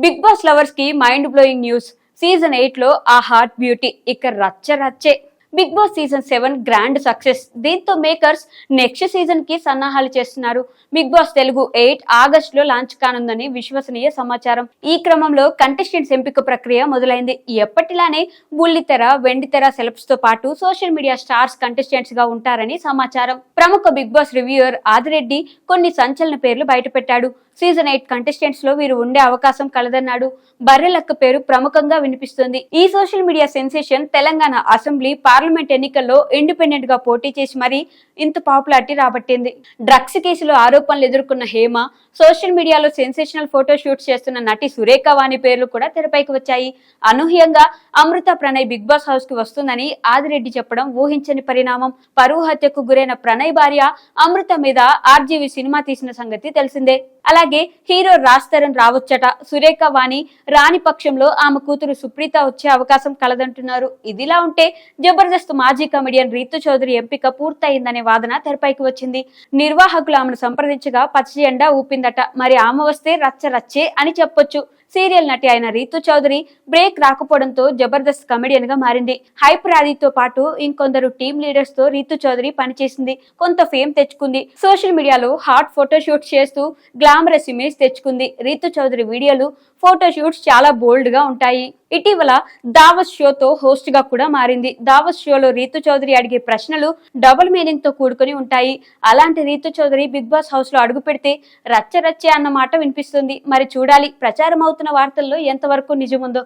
Big boss lovers కి mind blowing news. Season 8 లో ఆ హాట్ బ్యూటీ ఇక రచ్చే. Big boss season 7 grand success. దీంతో మేకర్స్ నెక్స్ట్ సీజన్ కి సన్నాహాలు చేస్తున్నారు. బిగ్ బాస్ తెలుగు 8 ఆగస్టులో లాంచ్ కానుందని విశ్వసనీయ సమాచారం. ఈ క్రమంలో కంటెస్టెంట్స్ ఎంపిక ప్రక్రియ మొదలైంది. ఎప్పటిలానే బుల్లితెర, వెండితెర సెలబ్స్ తో పాటు సోషల్ మీడియా స్టార్స్ కంటెస్టెంట్స్ గా ఉంటారని సమాచారం. ప్రముఖ బిగ్ బాస్ రివ్యూయర్ ఆదిరెడ్డి కొన్ని సంచలన పేర్లు బయటపెట్టాడు. సీజన్ 8 కంటెస్టెంట్స్ లో వీరు ఉండే అవకాశం కలదన్నాడు. బర్రెలక్క పేరు ప్రముఖంగా వినిపిస్తుంది. ఈ social media sensation Telangana assembly, parliament ఎన్నికల్లో ఇండిపెండెంట్ గా పోటీ చేసి మరీ ఇంత పాపులారిటీ రాబట్టింది. డ్రగ్స్ కేసులో ఆరోపణలు ఎదుర్కొన్న హేమ, సోషల్ మీడియాలో సెన్సేషనల్ ఫోటో షూట్స్ చేస్తున్న నటి సురేఖ వాణి పేర్లు కూడా తెరపైకి వచ్చాయి. అనూహ్యంగా అమృత ప్రణయ్ బిగ్ బాస్ హౌస్ కి వస్తుందని ఆదిరెడ్డి చెప్పడం ఊహించని పరిణామం. పరువు హత్యకు గురైన ప్రణయ్ భార్య అమృత మీద ఆర్జీవి సినిమా తీసిన సంగతి తెలిసిందే. అలాగే హీరో రాజ్ తరుణ్ రావచ్చట. సురేఖ వాణి రాని పక్షంలో ఆమె కూతురు సుప్రీత వచ్చే అవకాశం కలదంటున్నారు. ఇదిలా ఉంటే జబర్దస్త్ మాజీ కమెడియన్ రీతు చౌదరి ఎంపిక పూర్తయిందనే వాదన తెరపైకి వచ్చింది. నిర్వాహకులు ఆమెను సంప్రదించగా పచ్చ జెండా ఊపిందట. మరి ఆమె వస్తే రచ్చే అని చెప్పొచ్చు. సీరియల్ నటి అయిన రీతు చౌదరి బ్రేక్ రాకపోవడంతో జబర్దస్త్ కమెడియన్ గా మారింది. హైప్ రాధీతో పాటు ఇంకొందరు టీమ్ లీడర్స్ తో రీతు చౌదరి పనిచేసింది. కొంత ఫేమ్ తెచ్చుకుంది. సోషల్ మీడియాలో హాట్ ఫోటోషూట్ చేస్తూ గ్లామరస్ ఇమేజ్ తెచ్చుకుంది. రీతు చౌదరి వీడియోలు, ఫోటోషూట్స్ చాలా బోల్డ్ గా ఉంటాయి. ఇటీవల దావస్ షోతో హోస్ట్ గా కూడా మారింది. దావస్ షోలో రీతు చౌదరి అడిగే ప్రశ్నలు డబుల్ మీనింగ్ తో కూడుకుని ఉంటాయి. అలాంటి Reethu Chowdary Bigg Boss house లో అడుగు పెడితే రచ్చే అన్న మాట వినిపిస్తుంది. మరి చూడాలి ప్రచారం అవుతున్న వార్తల్లో ఎంతవరకు నిజముందో.